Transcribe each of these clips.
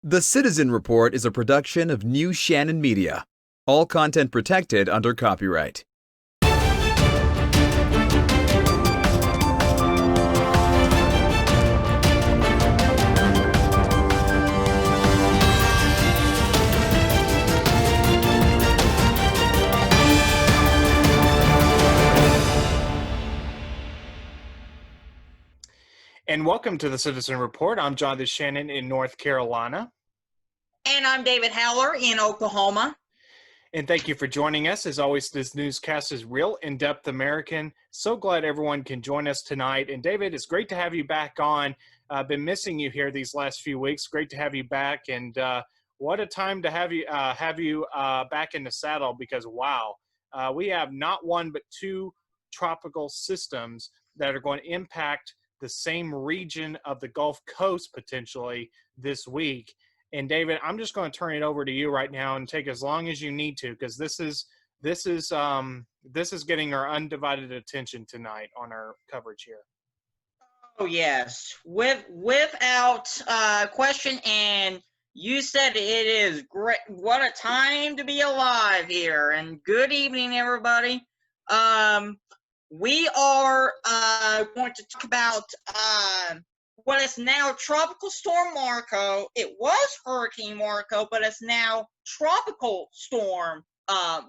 The Citizen Report is a production of New Shannon Media. All content protected under copyright. And welcome to the Citizen Report. I'm Jonathan Shannon in North Carolina. And I'm David Howler in Oklahoma. And thank you for joining us. As always, this newscast is real, in-depth American. So glad everyone can join us tonight. And David, it's great to have you back on. I've been missing you here these last few weeks. Great to have you back. And what a time to have you back in the saddle, because, wow, we have not one but two tropical systems that are going to impact the same region of the Gulf Coast potentially this week. And David, I'm just going to turn it over to you right now and take as long as you need to, because this is getting our undivided attention tonight on our coverage here. Oh yes, without question. And you said it is great. What a time to be alive here. And good evening, everybody. We are going to talk about what is now Tropical Storm Marco. It was Hurricane Marco, but it's now Tropical Storm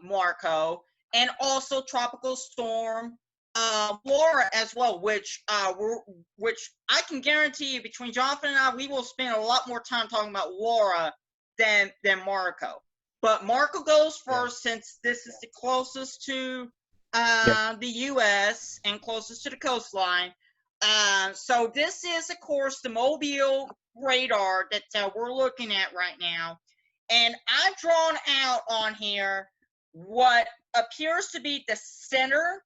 Marco, and also Tropical Storm Laura as well, which I can guarantee you, between Jonathan and I, we will spend a lot more time talking about Laura than Marco. But Marco goes first, since this is the closest to the U.S. and closest to the coastline. So this is, of course, the Mobile radar that we're looking at right now. And I've drawn out on here what appears to be the center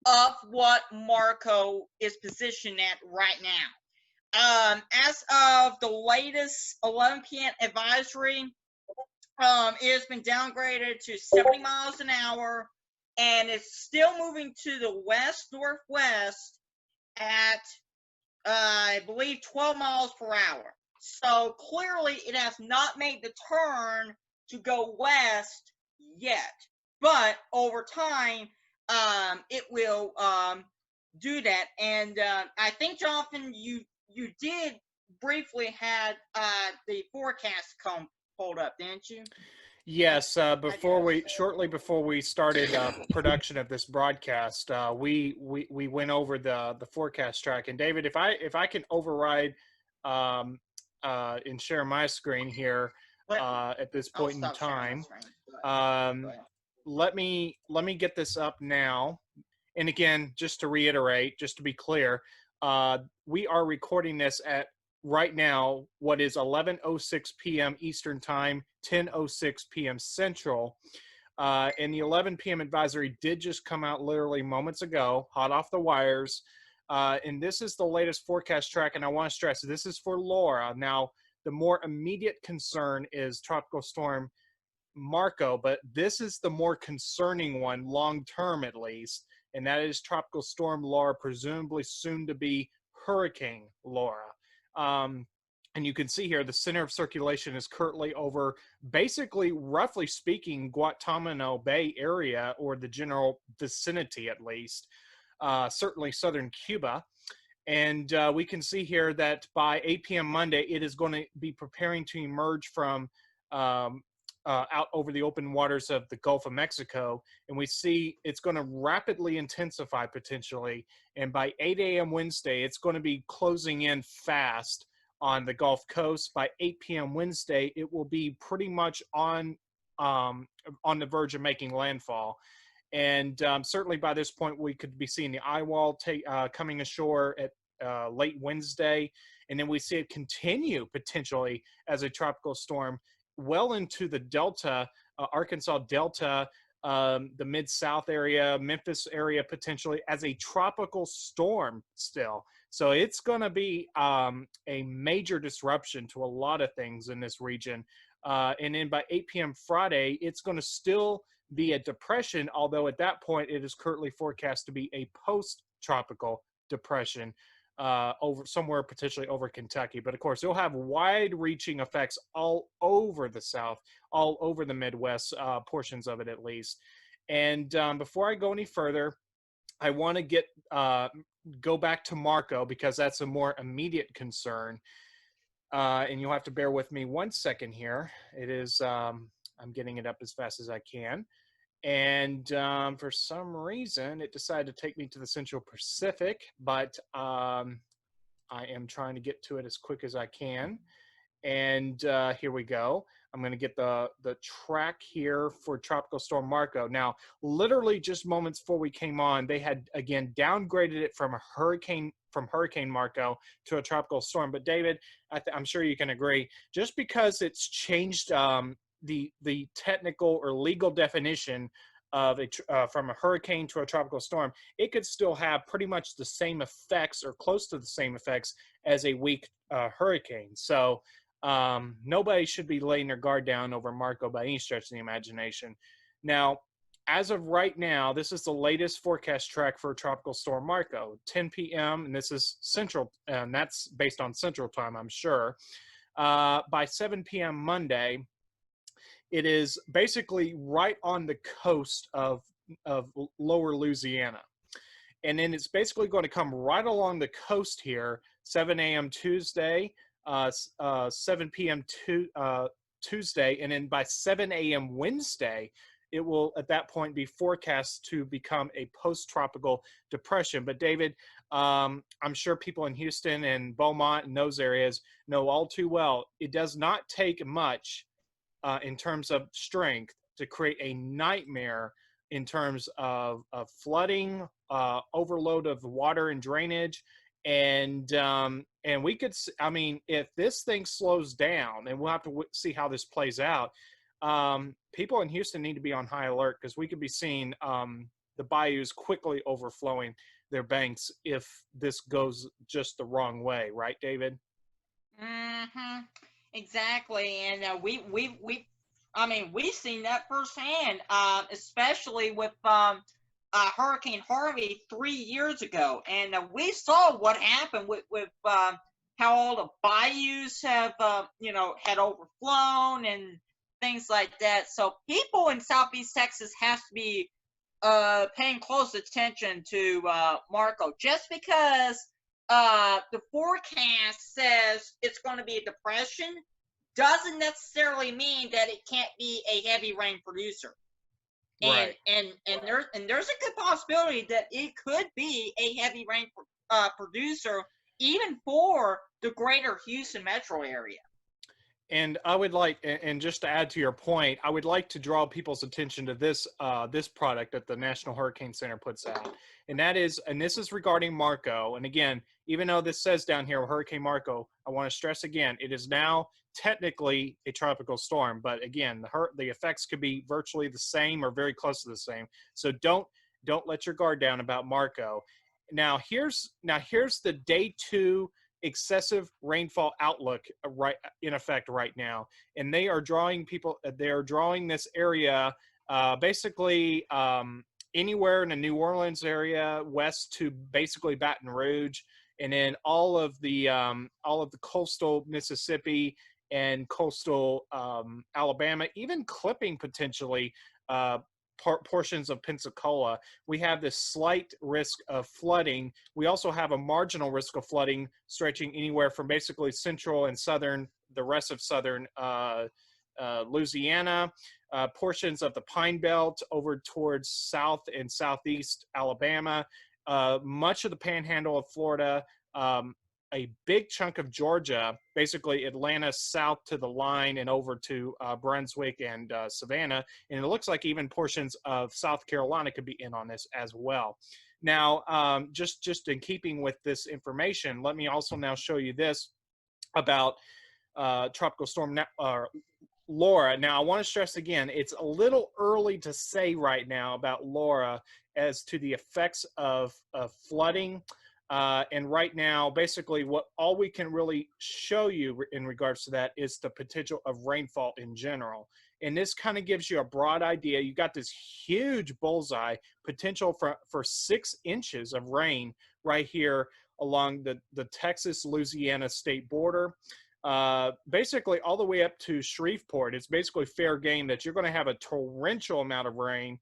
of what Marco is positioned at right now. As of the latest 11 p.m. advisory, it has been downgraded to 70 miles an hour. And it's still moving to the west-northwest at, I believe, 12 miles per hour. So clearly it has not made the turn to go west yet. But over time, it will do that. And I think, Jonathan, you did briefly had the forecast come pulled up, didn't you? Yes, shortly before we started production of this broadcast, we went over the forecast track. And David, if I can override and share my screen here at this point in time, let me get this up now. And again, just to reiterate, just to be clear, we are recording this at right now what is 11:06 p.m. Eastern Time, 10:06 p.m. Central. And the 11 p.m. advisory did just come out literally moments ago, hot off the wires. And this is the latest forecast track. And I want to stress, this is for Laura. Now, the more immediate concern is Tropical Storm Marco, but this is the more concerning one, long-term at least. And that is Tropical Storm Laura, presumably soon to be Hurricane Laura. And you can see here the center of circulation is currently over, basically, roughly speaking, Guantanamo Bay area, or the general vicinity at least, certainly southern Cuba. And we can see here that by 8 p.m. Monday, it is going to be preparing to emerge from out over the open waters of the Gulf of Mexico. And we see it's going to rapidly intensify potentially. And by 8 a.m. Wednesday, it's going to be closing in fast on the Gulf Coast. By 8 p.m. Wednesday, it will be pretty much on the verge of making landfall. And certainly by this point, we could be seeing the eye wall coming ashore at late Wednesday. And then we see it continue potentially as a tropical storm well into the Delta, Arkansas Delta, the Mid-South area, Memphis area, potentially as a tropical storm still. So it's going to be a major disruption to a lot of things in this region. And then by 8 p.m. Friday, it's going to still be a depression, although at that point it is currently forecast to be a post-tropical depression. over somewhere potentially over Kentucky. But of course, it'll have wide-reaching effects all over the South, all over the Midwest, portions of it at least. And before I go any further, I want to go back to Marco because that's a more immediate concern. And you'll have to bear with me 1 second here. It is, I'm getting it up as fast as I can. And for some reason, it decided to take me to the Central Pacific, but I am trying to get to it as quick as I can. And here we go. I'm going to get the track here for Tropical Storm Marco. Now, literally just moments before we came on, they had again downgraded it from Hurricane Marco to a tropical storm. But David, I'm sure you can agree, just because it's changed the technical or legal definition of from a hurricane to a tropical storm, it could still have pretty much the same effects or close to the same effects as a weak hurricane. So nobody should be laying their guard down over Marco by any stretch of the imagination. Now, as of right now, this is the latest forecast track for Tropical Storm Marco, 10 p.m., and this is Central, and that's based on Central Time, I'm sure. By 7 p.m. Monday, it is basically right on the coast of lower Louisiana. And then it's basically going to come right along the coast here, 7 a.m. Tuesday, 7 p.m. Tuesday, and then by 7 a.m. Wednesday, it will at that point be forecast to become a post-tropical depression. But David, I'm sure people in Houston and Beaumont and those areas know all too well, it does not take much in terms of strength to create a nightmare in terms of flooding, overload of water and drainage. And we could, I mean, if this thing slows down, and we'll have to see how this plays out, people in Houston need to be on high alert because we could be seeing the bayous quickly overflowing their banks if this goes just the wrong way, right, David? Mm-hmm. Exactly, and we've seen that firsthand, especially with Hurricane Harvey 3 years ago, and we saw what happened with how all the bayous have had overflown and things like that. So people in Southeast Texas have to be paying close attention to Marco, just because the forecast says it's going to be a depression doesn't necessarily mean that it can't be a heavy rain producer. Right. And there's a good possibility that it could be a heavy rain producer even for the greater Houston metro area. And I would like, and just to add to your point, I would like to draw people's attention to this this product that the National Hurricane Center puts out, and this is regarding Marco. And again, even though this says down here Hurricane Marco, I want to stress again, it is now technically a tropical storm, but again, the effects could be virtually the same or very close to the same. So don't let your guard down about Marco. Now here's the day 2 excessive rainfall outlook right in effect right now, and they are drawing this area basically anywhere in the New Orleans area west to basically Baton Rouge, and then all of the coastal Mississippi and coastal Alabama, even clipping potentially portions of Pensacola. We have this slight risk of flooding. We also have a marginal risk of flooding stretching anywhere from basically central and southern, the rest of southern Louisiana, portions of the Pine Belt over towards south and southeast Alabama, much of the panhandle of Florida, a big chunk of Georgia, basically Atlanta south to the line and over to Brunswick and Savannah. And it looks like even portions of South Carolina could be in on this as well. Now, just in keeping with this information, let me also now show you this about Tropical Storm Laura. Now, I want to stress again, it's a little early to say right now about Laura as to the effects of flooding. And right now, basically, all we can really show you in regards to that is the potential of rainfall in general. And this kind of gives you a broad idea. You got this huge bullseye potential for 6 inches of rain right here along the Texas-Louisiana state border. Basically all the way up to Shreveport. It's basically fair game that you're going to have a torrential amount of rain,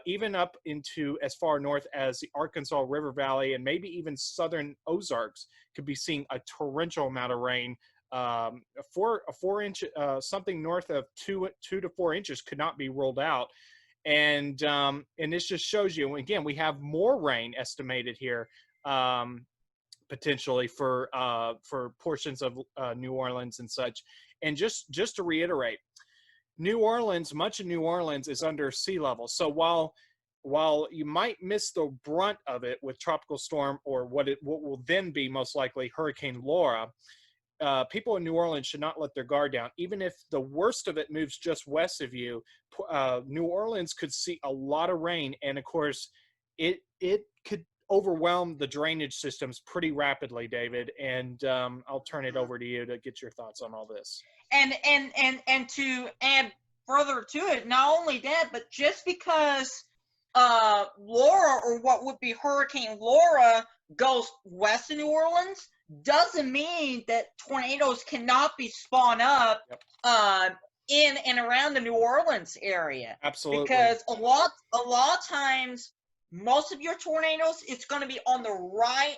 even up into as far north as the Arkansas River Valley, and maybe even southern Ozarks could be seeing a torrential amount of rain. A 4-inch, something north of 2 to 4 inches could not be ruled out. And this just shows you, again, we have more rain estimated here, potentially for portions of New Orleans and such. And just to reiterate, New Orleans, much of New Orleans is under sea level. So while you might miss the brunt of it with Tropical Storm, or what will then be most likely Hurricane Laura, people in New Orleans should not let their guard down. Even if the worst of it moves just west of you, New Orleans could see a lot of rain, and of course, it could overwhelm the drainage systems pretty rapidly, David. And I'll turn it over to you to get your thoughts on all this. And to add further to it, not only that, but just because Laura, or what would be Hurricane Laura, goes west of New Orleans, doesn't mean that tornadoes cannot be spawned up in and around the New Orleans area. Absolutely. Because a lot of times, most of your tornadoes, it's going to be on the right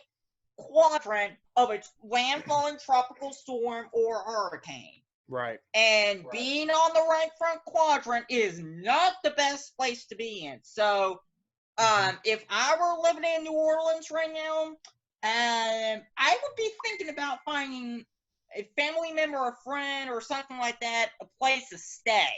quadrant of a landfalling tropical storm or hurricane. Right. And being on the right front quadrant is not the best place to be in. So, if I were living in New Orleans right now, I would be thinking about finding a family member or friend or something like that, a place to stay.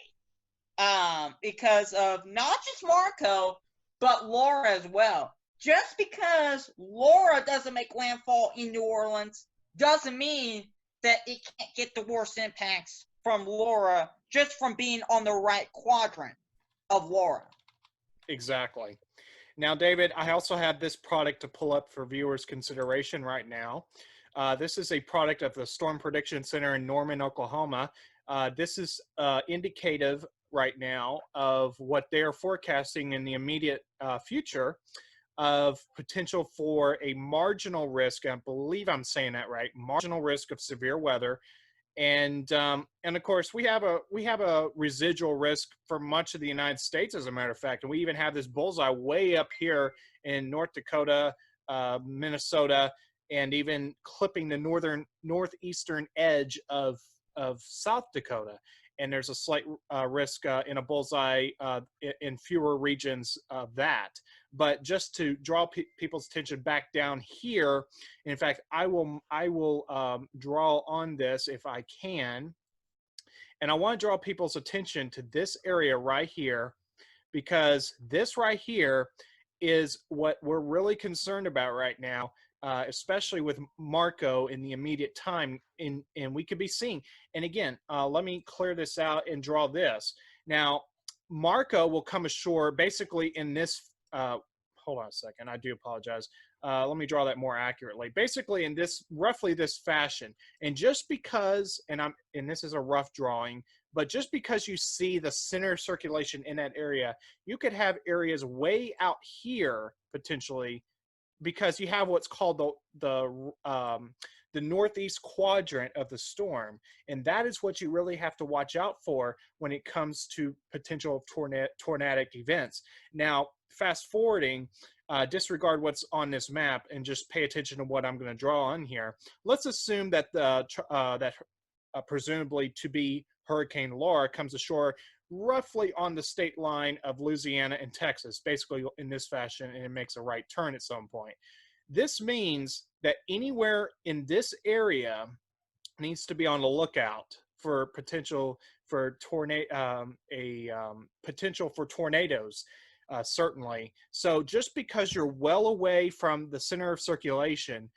Because of not just Marco, but Laura as well. Just because Laura doesn't make landfall in New Orleans doesn't mean that it can't get the worst impacts from Laura just from being on the right quadrant of Laura. Exactly. Now, David, I also have this product to pull up for viewers' consideration right now. This is a product of the Storm Prediction Center in Norman, Oklahoma. This is indicative right now of what they're forecasting in the immediate future of potential for a marginal risk. I believe I'm saying that right. Marginal risk of severe weather. And of course, we have a residual risk for much of the United States, as a matter of fact. And we even have this bullseye way up here in North Dakota, Minnesota, and even clipping the northeastern edge of South Dakota. And there's a slight risk in a bullseye in fewer regions of that. But just to draw people's attention back down here, in fact, I will draw on this if I can. And I want to draw people's attention to this area right here, because this right here is what we're really concerned about right now, especially with Marco in the immediate time. And we could be seeing, and again, let me clear this out and draw this. Now, Marco will come ashore basically in this, hold on a second, I do apologize. Let me draw that more accurately. Basically in this, roughly this fashion. And just because, and this is a rough drawing, but just because you see the center circulation in that area, you could have areas way out here potentially, because you have what's called the northeast quadrant of the storm. And that is what you really have to watch out for when it comes to potential tornadic events. Now, fast forwarding, disregard what's on this map and just pay attention to what I'm going to draw on here. Let's assume that presumably to be Hurricane Laura comes ashore roughly on the state line of Louisiana and Texas, basically in this fashion, and it makes a right turn at some point. This means that anywhere in this area needs to be on the lookout for potential for potential for tornadoes, certainly. So just because you're well away from the center of circulation,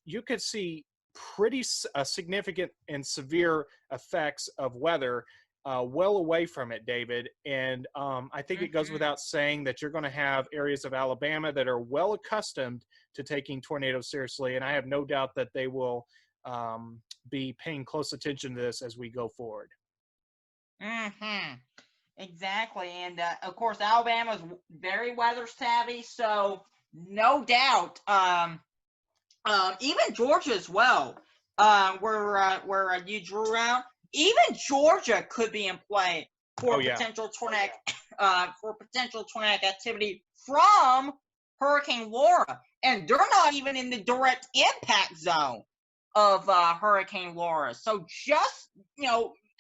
you could see pretty significant and severe effects of weather well away from it, David. And I think it goes without saying that you're going to have areas of Alabama that are well accustomed to taking tornadoes seriously. And I have no doubt that they will be paying close attention to this as we go forward. Exactly. And of course, Alabama's very weather savvy. So no doubt even Georgia as well, where you drew out. Even Georgia could be in play for Oh, yeah. potential tornadic activity from Hurricane Laura, and they're not even in the direct impact zone of Hurricane Laura. So just,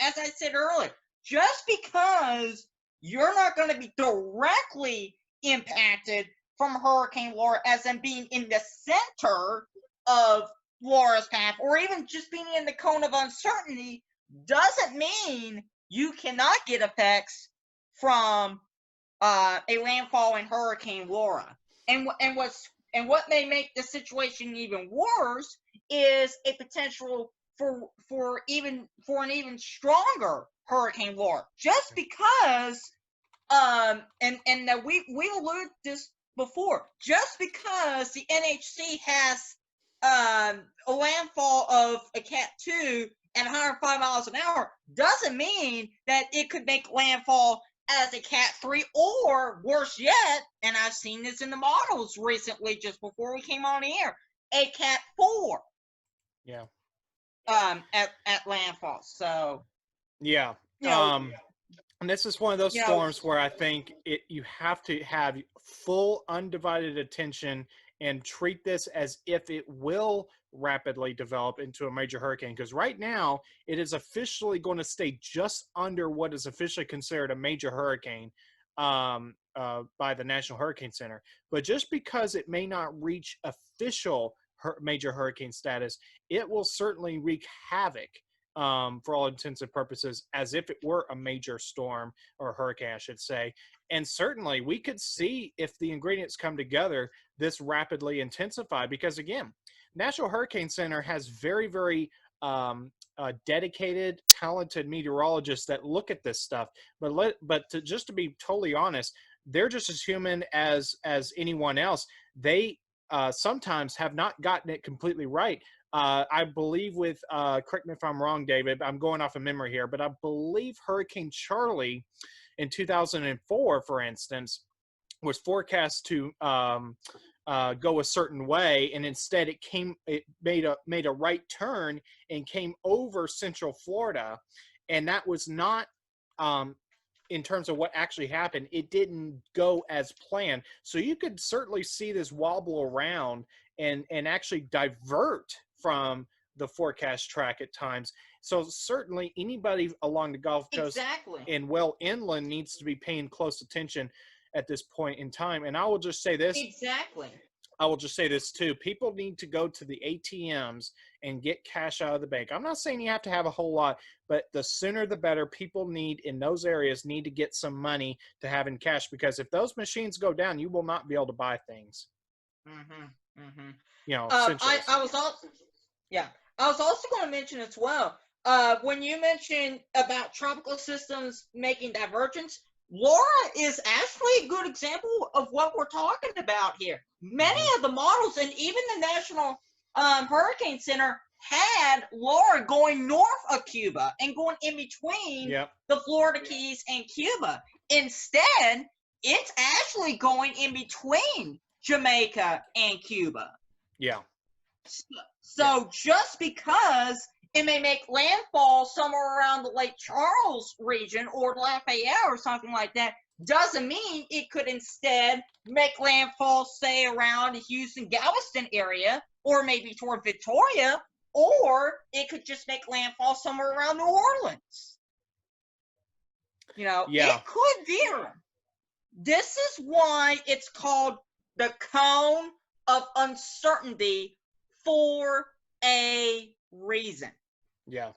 as I said earlier, just because you're not going to be directly impacted from Hurricane Laura, as in being in the center of Laura's path, or even just being in the cone of uncertainty, doesn't mean you cannot get effects from a landfall in Hurricane Laura. And what may make the situation even worse is a potential for an even stronger Hurricane Laura, just because and we alluded this before, just because the NHC has a landfall of a Cat 2 at 105 miles an hour doesn't mean that it could make landfall as a Cat 3, or worse yet, and I've seen this in the models recently just before we came on air, a Cat 4. Yeah. At landfall. So yeah. And this is one of those storms where I think you have to have full undivided attention and treat this as if it will rapidly develop into a major hurricane. Because right now, it is officially going to stay just under what is officially considered a major hurricane by the National Hurricane Center. But just because it may not reach official major hurricane status, it will certainly wreak havoc for all intents and purposes, as if it were a major storm or hurricane, I should say. And certainly we could see, if the ingredients come together, this rapidly intensify, because again, National Hurricane Center has very, very dedicated, talented meteorologists that look at this stuff. But just to be totally honest, they're just as human as anyone else. They sometimes have not gotten it completely right. I believe with, correct me if I'm wrong, David, I'm going off of memory here, but I believe Hurricane Charlie in 2004, for instance, was forecast to go a certain way, and instead it made a right turn and came over Central Florida, and that was not in terms of what actually happened. It didn't go as planned. So you could certainly see this wobble around and actually divert from the forecast track at times. So certainly anybody along the Gulf Coast and well inland needs to be paying close attention at this point in time. And I will just say this. Exactly. I will just say this too. People need to go to the ATMs and get cash out of the bank. I'm not saying you have to have a whole lot, but the sooner the better. People need in those areas need to get some money to have in cash, because if those machines go down, you will not be able to buy things. I was also going to mention as well, when you mentioned about tropical systems making divergence, Laura is actually a good example of what we're talking about here. Many of the models, and even the National Hurricane Center, had Laura going north of Cuba and going in between the Florida Keys and Cuba. Instead, it's actually going in between Jamaica and Cuba. Yeah. So just because it may make landfall somewhere around the Lake Charles region or Lafayette or something like that, doesn't mean it could instead make landfall, say, around the Houston, Galveston area, or maybe toward Victoria, or it could just make landfall somewhere around New Orleans. It could veer. This is why it's called the cone of uncertainty for a reason. Yeah.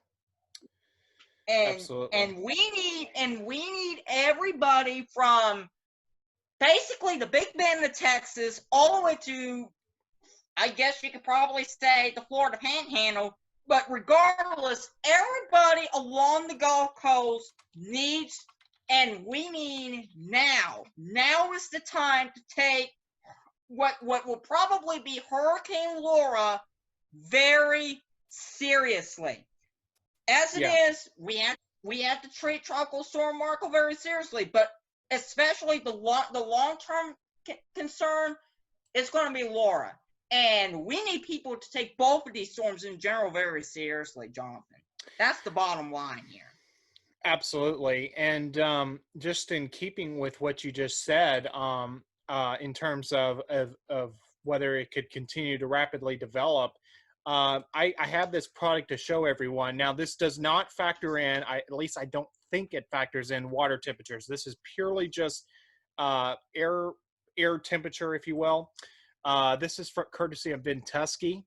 Absolutely. And we need everybody from basically the Big Bend of Texas all the way to, I guess you could probably say, the Florida Panhandle. But regardless, everybody along the Gulf Coast needs, and we need now. Now is the time to take what will probably be Hurricane Laura very seriously. As it is, we have to treat Tropical Storm Marco very seriously, but especially the long-term concern is going to be Laura. And we need people to take both of these storms in general very seriously, Jonathan. That's the bottom line here. Absolutely. And just in keeping with what you just said, in terms of whether it could continue to rapidly develop, I have this product to show everyone. Now, this does not factor in, at least I don't think it factors in water temperatures. This is purely just air temperature, if you will. This is for courtesy of Vintusky.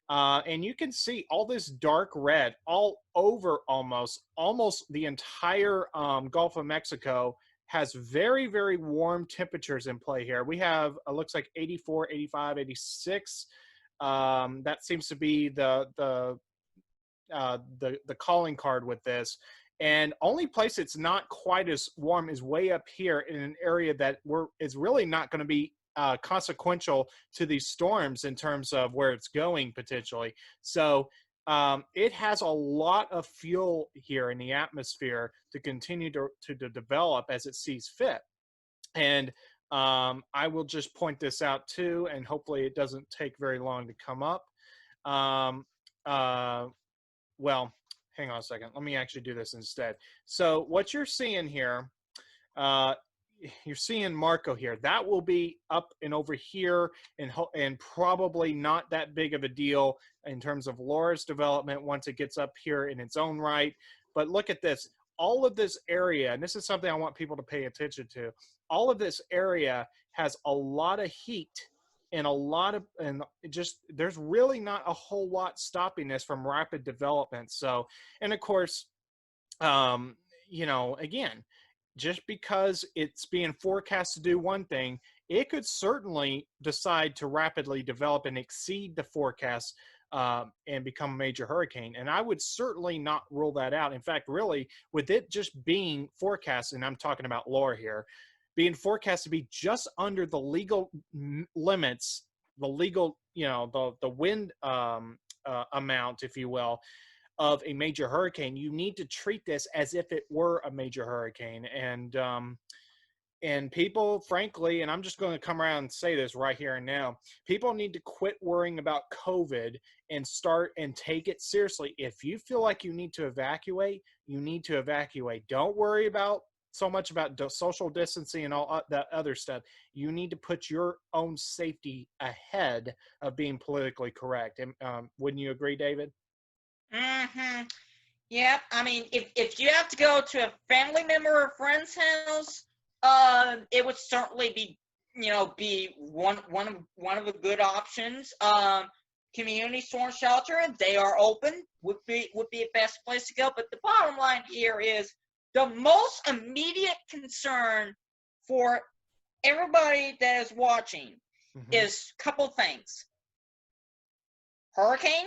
And you can see all this dark red all over almost the entire Gulf of Mexico has very, very warm temperatures in play here. We have, it looks like 84, 85, 86. That seems to be the calling card with this. And only place it's not quite as warm is way up here in an area that is really not going to be consequential to these storms in terms of where it's going potentially. So it has a lot of fuel here in the atmosphere to continue to develop as it sees fit. And I will just point this out too, and hopefully it doesn't take very long to come up. Well, hang on a second. Let me actually do this instead. So what you're seeing here, you're seeing Marco here. That will be up and over here, and probably not that big of a deal in terms of Laura's development once it gets up here in its own right. But look at this. All of this area, and this is something I want people to pay attention to, all of this area has a lot of heat and there's really not a whole lot stopping this from rapid development. So, and of course, again, just because it's being forecast to do one thing, it could certainly decide to rapidly develop and exceed the forecast and become a major hurricane. And I would certainly not rule that out. In fact, really, with it just being forecast, and I'm talking about Laura here, being forecast to be just under the legal limits, the legal, the wind amount, if you will, of a major hurricane, you need to treat this as if it were a major hurricane. And people, frankly, and I'm just going to come around and say this right here and now, people need to quit worrying about COVID and start and take it seriously. If you feel like you need to evacuate, you need to evacuate. Don't worry about so much about social distancing and all that other stuff. You need to put your own safety ahead of being politically correct. And wouldn't you agree, David? Mm-hmm. Yeah, I mean, if you have to go to a family member or friend's house, it would certainly be one of the good options. Community storm shelter, they are open, would be a best place to go. But the bottom line here is the most immediate concern for everybody that is watching is a couple things: hurricane,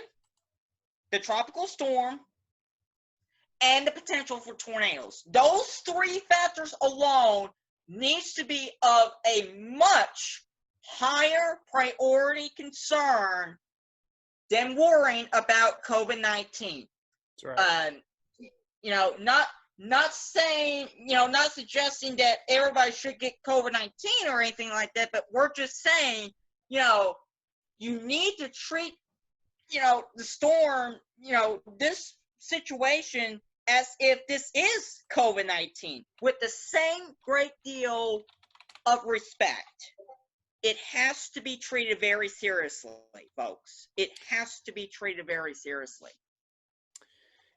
the tropical storm, and the potential for tornadoes. Those three factors alone needs to be of a much higher priority concern than worrying about COVID-19. That's right. Not saying, not suggesting that everybody should get COVID-19 or anything like that, but we're just saying, you need to treat, the storm, this situation as if this is COVID-19 with the same great deal of respect. It has to be treated very seriously, folks. It has to be treated very seriously.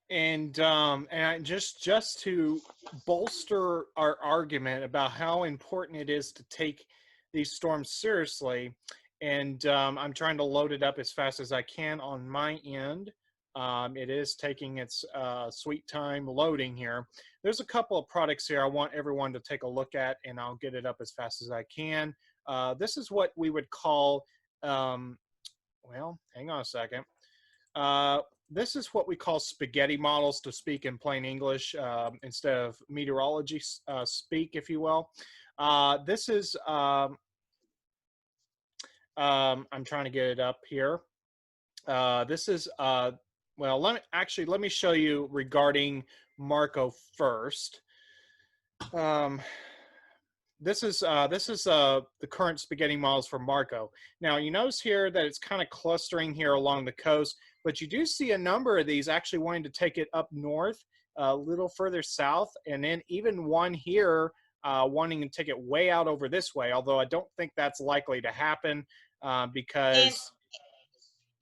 And just to bolster our argument about how important it is to take these storms seriously, and I'm trying to load it up as fast as I can on my end. It is taking its sweet time loading here. There's a couple of products here I want everyone to take a look at, and I'll get it up as fast as I can. This is what we would call, well, hang on a second. This is what we call spaghetti models, to speak in plain English, instead of meteorology speak, if you will. This is, I'm trying to get it up here. This is, well, let me show you regarding Marco first. this is the current spaghetti models for Marco. Now you notice here that it's kind of clustering here along the coast, but you do see a number of these actually wanting to take it up north, a little further south, and then even one here wanting to take it way out over this way. Although I don't think that's likely to happen And because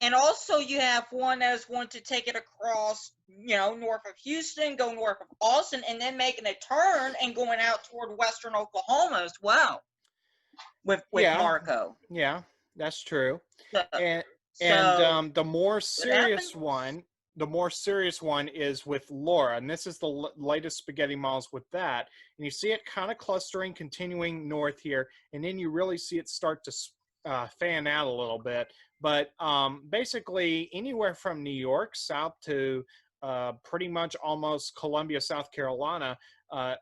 and also you have one that's going to take it across, north of Houston, go north of Austin, and then making a turn and going out toward western Oklahoma as well with yeah, Marco. yeah, that's true. So, And so the more what happened? serious one is with Laura, and this is the latest spaghetti models with that. And you see it kind of clustering, continuing north here, and then you really see it start to fan out a little bit. But basically, anywhere from New York south to pretty much almost Columbia, South Carolina,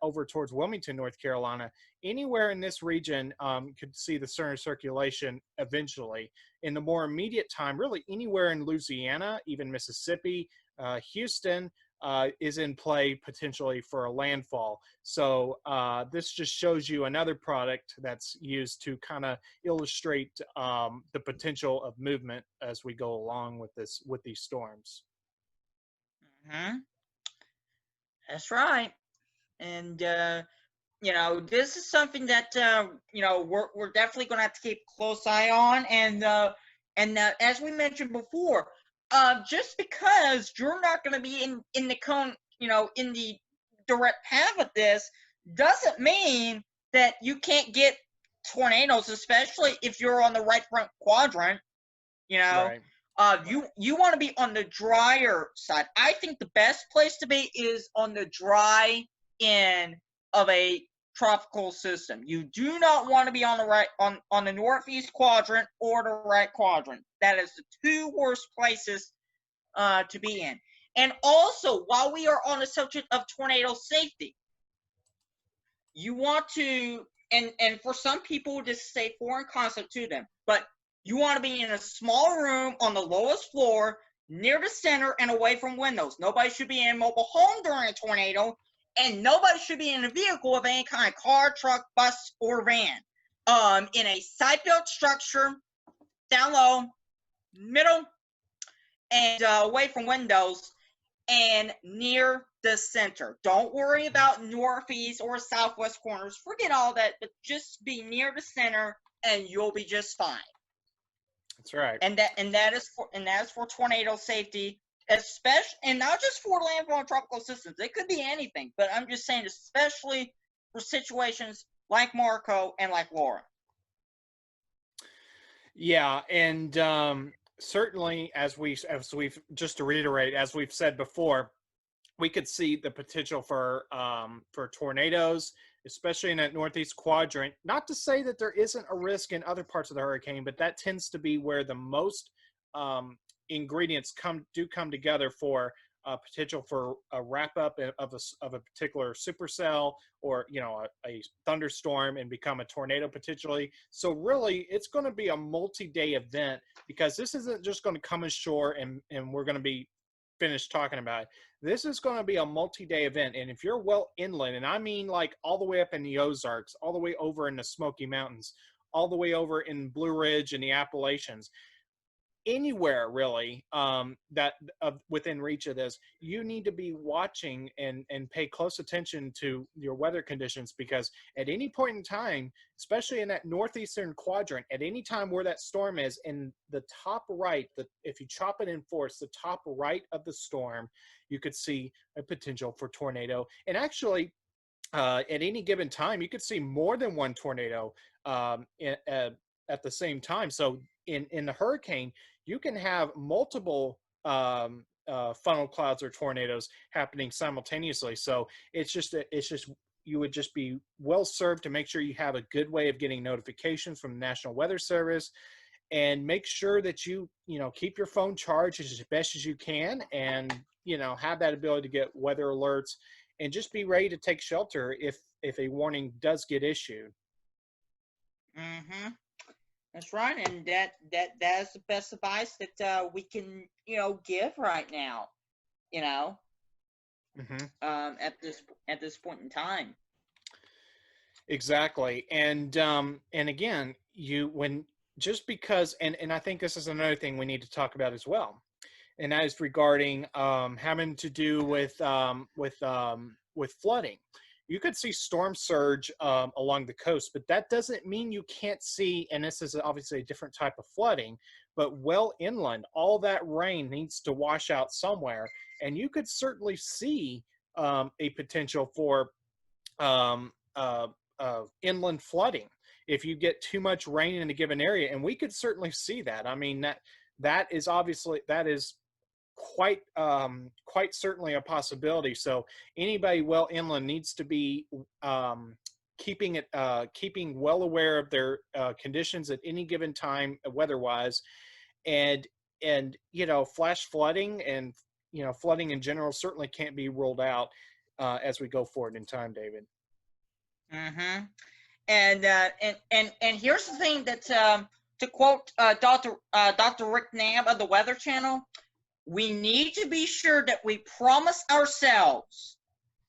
over towards Wilmington, North Carolina, anywhere in this region could see the surge circulation eventually. In the more immediate time, really anywhere in Louisiana, even Mississippi, Houston is in play potentially for a landfall. So this just shows you another product that's used to kind of illustrate the potential of movement as we go along with these storms. Mm-hmm. That's right. And this is something that we're definitely going to have to keep a close eye on. And as we mentioned before, just because you're not going to be in the cone, in the direct path of this, doesn't mean that you can't get tornadoes, especially if you're on the right front quadrant. Right. You want to be on the drier side. I think the best place to be is on the dry end of a tropical system. You do not want to be on the right on the northeast quadrant or the right quadrant. That is the two worst places to be in. And also, while we are on the subject of tornado safety, you want to, and for some people this is a foreign concept to them, but you want to be in a small room on the lowest floor, near the center and away from windows. Nobody should be in a mobile home during a tornado, and nobody should be in a vehicle of any kind, car, truck, bus, or van. In a side-built structure, down low, middle, and away from windows, and near the center. Don't worry about northeast or southwest corners. Forget all that, but just be near the center, and you'll be just fine. That's right. And that is for tornado safety, especially, and not just for landfall and tropical systems. It could be anything, but I'm just saying, especially for situations like Marco and like Laura. Yeah, and certainly, as we've just to reiterate, as we've said before, we could see the potential for tornadoes, especially in that northeast quadrant. Not to say that there isn't a risk in other parts of the hurricane, but that tends to be where the most ingredients come together for potential for a wrap up of a particular supercell, or a thunderstorm, and become a tornado potentially. So really, it's going to be a multi-day event, because this isn't just going to come ashore and we're going to be finished talking about it. This is going to be a multi-day event, and if you're well inland, and I mean like all the way up in the Ozarks, all the way over in the Smoky Mountains, all the way over in Blue Ridge and the Appalachians, anywhere really that within reach of this, you need to be watching and pay close attention to your weather conditions, because at any point in time, especially in that northeastern quadrant, at any time where that storm is in the top right, if you chop it in four, the top right of the storm, you could see a potential for tornado. And actually, at any given time, you could see more than one tornado at the same time. So in the hurricane, you can have multiple funnel clouds or tornadoes happening simultaneously. So it's just you would just be well served to make sure you have a good way of getting notifications from the National Weather Service, and make sure that you keep your phone charged as best as you can, and have that ability to get weather alerts, and just be ready to take shelter if a warning does get issued. Mm-hmm. That's right, and that is the best advice that we can give right now. Mm-hmm. At this point in time. Exactly. And again, you when just because and I think this is another thing we need to talk about as well. And that is regarding having to do with flooding. You could see storm surge along the coast, but that doesn't mean you can't see. And this is obviously a different type of flooding, but well inland, all that rain needs to wash out somewhere, and you could certainly see a potential for um, uh, inland flooding if you get too much rain in a given area. And we could certainly see that. I mean, that is obviously, that is quite certainly a possibility. So anybody well inland needs to be keeping well aware of their conditions at any given time weather-wise. And flash flooding and flooding in general certainly can't be ruled out as we go forward in time, David. Mm-hmm. And here's the thing that to quote Dr. Rick Knapp of the Weather Channel, we need to be sure that we promise ourselves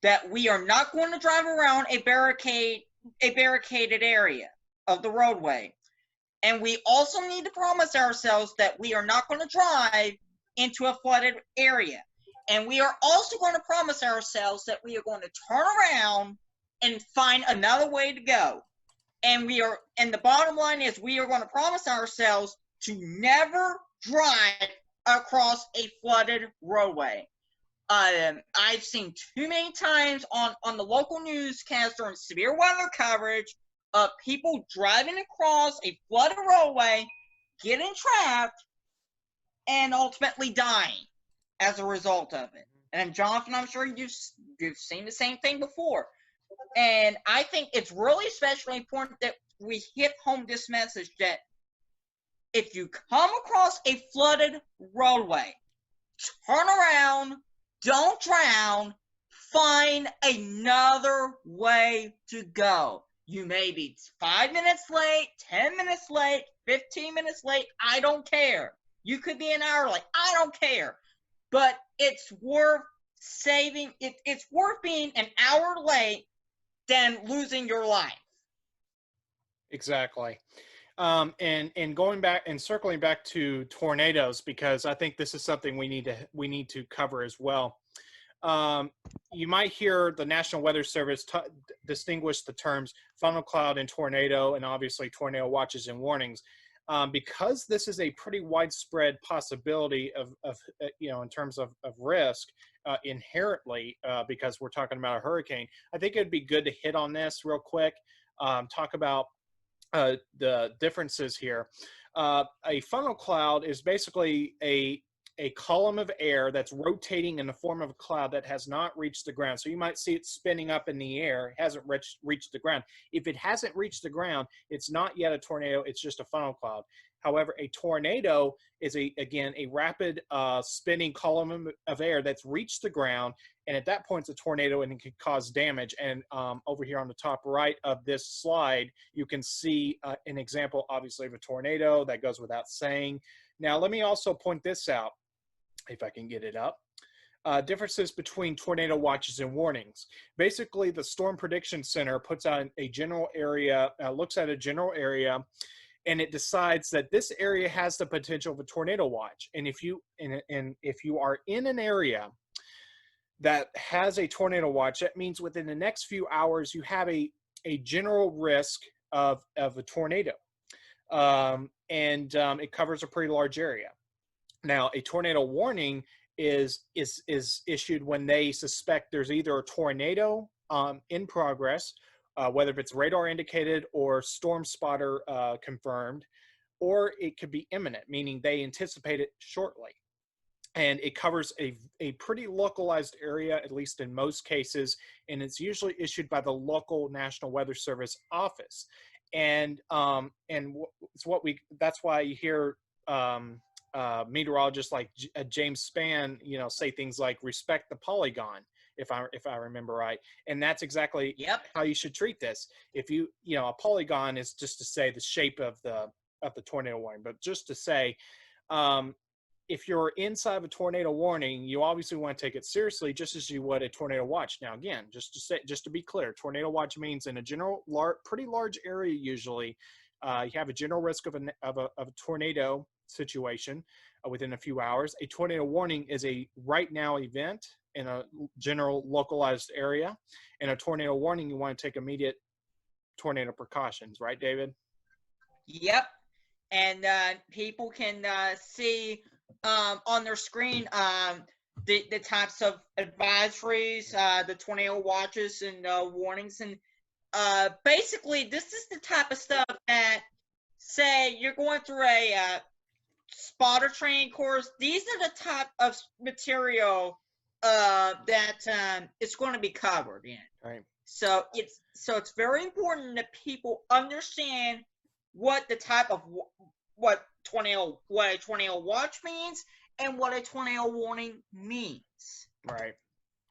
that we are not going to drive around a barricaded area of the roadway. And we also need to promise ourselves that we are not going to drive into a flooded area. And we are also going to promise ourselves that we are going to turn around and find another way to go. And the bottom line is we are going to promise ourselves to never drive across a flooded roadway. I've seen too many times on the local newscast during severe weather coverage of people driving across a flooded roadway, getting trapped, and ultimately dying as a result of it. And Jonathan, I'm sure you've seen the same thing before. And I think it's really especially important that we hit home this message that if you come across a flooded roadway, turn around, don't drown, find another way to go. You may be 5 minutes late, 10 minutes late, 15 minutes late, I don't care. You could be an hour late, I don't care. But it's worth it's worth being an hour late than losing your life. Exactly. And going back and circling back to tornadoes, because I think this is something we need to cover as well. You might hear the National Weather Service distinguish the terms funnel cloud and tornado, and obviously tornado watches and warnings, because this is a pretty widespread possibility of in terms of risk inherently, because we're talking about a hurricane. I think it'd be good to hit on this real quick, talk about the differences here. A funnel cloud is basically a column of air that's rotating in the form of a cloud that has not reached the ground. So you might see it spinning up in the air. It hasn't reached the ground. If it hasn't reached the ground, it's not yet a tornado. It's just a funnel cloud. However, a tornado is again a rapid spinning column of air that's reached the ground, and at that point, it's a tornado and it can cause damage. And over here on the top right of this slide, you can see an example, obviously, of a tornado. That goes without saying. Now, let me also point this out, if I can get it up. Differences between tornado watches and warnings. Basically, the Storm Prediction Center puts out a general area, looks at a general area, and it decides that this area has the potential of a tornado watch. And if you are in an area that has a tornado watch, that means within the next few hours you have a general risk of a tornado, and it covers a pretty large area. Now, a tornado warning is issued when they suspect there's either a tornado in progress, whether if it's radar indicated or storm spotter confirmed, or it could be imminent, meaning they anticipate it shortly. And it covers a pretty localized area, at least in most cases, and it's usually issued by the local National Weather Service office. And that's why you hear meteorologists like James Spann, say things like "respect the polygon," if I remember right, and that's exactly how you should treat this. If a polygon is just to say the shape of the tornado warning, but just to say, if you're inside of a tornado warning, you obviously want to take it seriously, just as you would a tornado watch. Now, again, just to be clear, tornado watch means in a general, pretty large area usually, you have a general risk of a tornado situation within a few hours. A tornado warning is a right now event in a general localized area. In a tornado warning, you want to take immediate tornado precautions, right, David? Yep. And people can see on their screen the types of advisories, the tornado watches and warnings. And basically, this is the type of stuff that, say, you're going through a spotter training course. These are the type of material that it's going to be covered in. Right. So it's very important that people understand what the type of what a tornado watch means and what a tornado warning means. Right.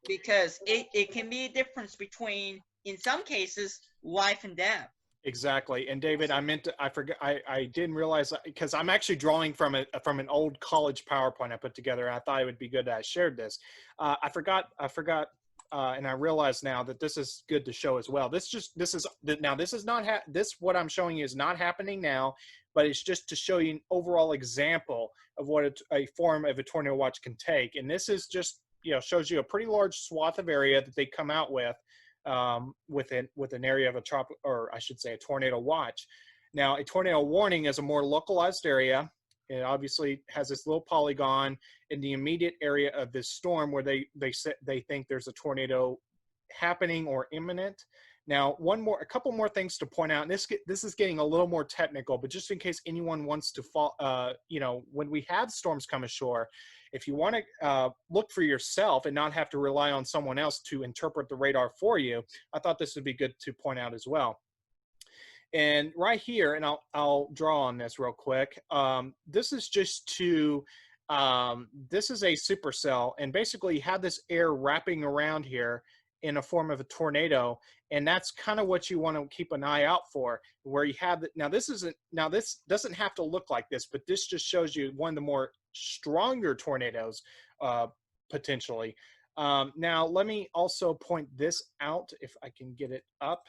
Because it can be a difference between, in some cases, life and death. Exactly. And David, I didn't realize, because I'm actually drawing from an old college PowerPoint I put together, and I thought it would be good that I shared this. I forgot, and I realize now that this is good to show as well. This is not what I'm showing you is not happening now, but it's just to show you an overall example of what a form of a tornado watch can take. And this is just, shows you a pretty large swath of area that they come out with an area of a tornado watch. Now, a tornado warning is a more localized area. It obviously has this little polygon in the immediate area of this storm where they think there's a tornado happening or imminent. Now, a couple more things to point out, and this is getting a little more technical, but just in case anyone wants to when we have storms come ashore, if you want to look for yourself and not have to rely on someone else to interpret the radar for you, I thought this would be good to point out as well. And right here, and I'll draw on this real quick. This is just to, this is a supercell, and basically you have this air wrapping around here in a form of a tornado, and that's kind of what you want to keep an eye out for, where you have this doesn't have to look like this, but this just shows you one of the more stronger tornadoes potentially. Now let me also point this out if I can get it up.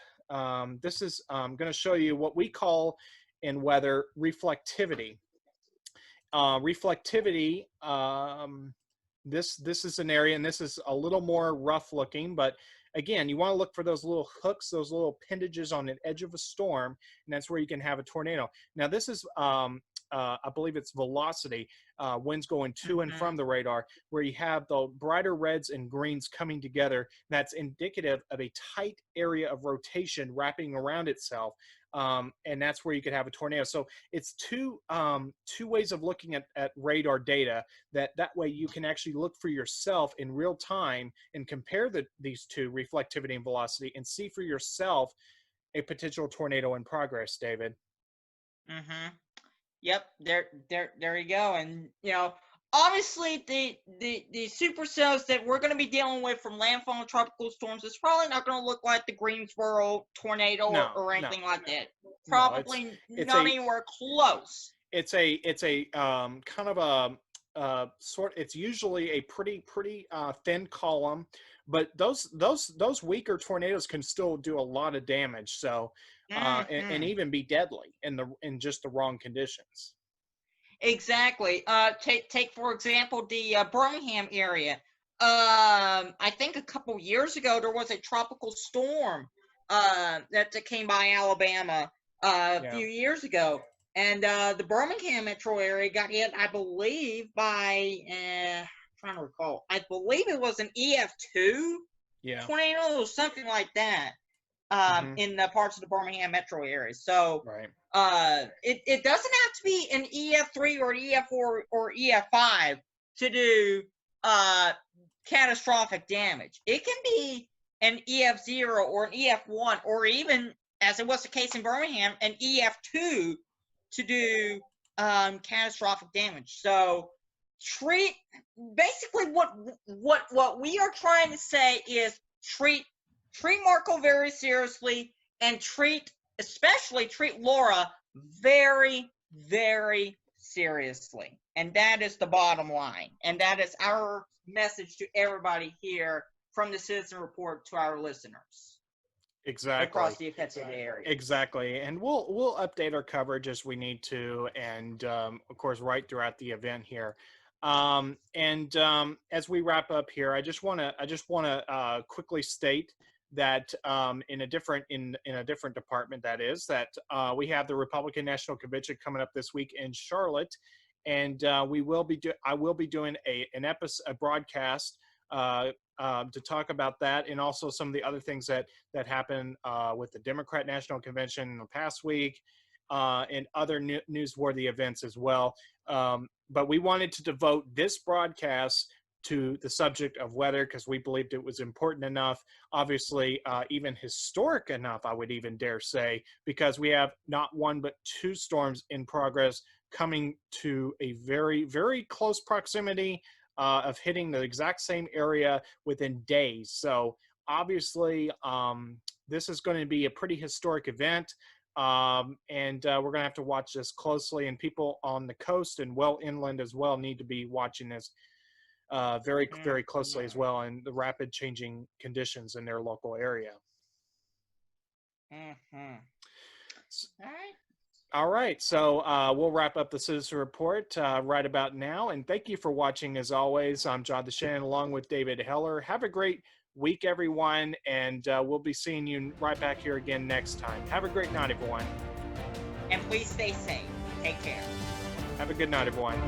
This is going to show you what we call in weather reflectivity. Reflectivity, this is an area, and this is a little more rough looking, but again, you want to look for those little hooks, those little appendages on the edge of a storm, and that's where you can have a tornado. Now this is I believe it's velocity, winds going to and from the radar, where you have the brighter reds and greens coming together. That's indicative of a tight area of rotation wrapping around itself. And that's where you could have a tornado. So it's two ways of looking at radar data that way you can actually look for yourself in real time and compare these two, reflectivity and velocity, and see for yourself a potential tornado in progress, David. Yep, there you go. And obviously the supercells that we're going to be dealing with from landfall and tropical storms is probably not going to look like the Greensboro tornado or anything like that. Probably not anywhere close. It's a kind of a it's usually a pretty thin column, but those weaker tornadoes can still do a lot of damage. So and even be deadly in just the wrong conditions. Exactly. Take for example the Birmingham area. I think a couple years ago there was a tropical storm that came by Alabama a few years ago, and the Birmingham metro area got hit, I believe, by trying to recall. I believe it was an EF2 tornado or something like that. In the parts of the Birmingham metro area. So it doesn't have to be an EF3 or an EF4 or EF5 to do catastrophic damage. It can be an EF0 or an EF1, or even, as it was the case in Birmingham, an EF2 to do catastrophic damage. So basically what we are trying to say is treat Marco very seriously, and especially treat Laura very, very seriously. And that is the bottom line. And that is our message to everybody here from the Citizen Report to our listeners Exactly. across the affected area. Exactly, and we'll update our coverage as we need to, and of course, right throughout the event here. As we wrap up here, I just want to quickly state that in a different department, that is that we have the Republican National Convention coming up this week in Charlotte, and I will be doing a broadcast to talk about that, and also some of the other things that happened with the Democrat National Convention in the past week, and other newsworthy events as well. But we wanted to devote this broadcast to the subject of weather because we believed it was important enough, obviously even historic enough, I would even dare say, because we have not one but two storms in progress coming to a very, very close proximity of hitting the exact same area within days. So obviously, this is going to be a pretty historic event, and we're going to have to watch this closely. And people on the coast and well inland as well need to be watching this very, very closely as well, and the rapid changing conditions in their local area. Mm-hmm. All right. All right, so we'll wrap up the Citizen Report right about now. And thank you for watching, as always. I'm John DeShannon, along with David Heller. Have a great week, everyone, and we'll be seeing you right back here again next time. Have a great night, everyone. And please stay safe. Take care. Have a good night, everyone.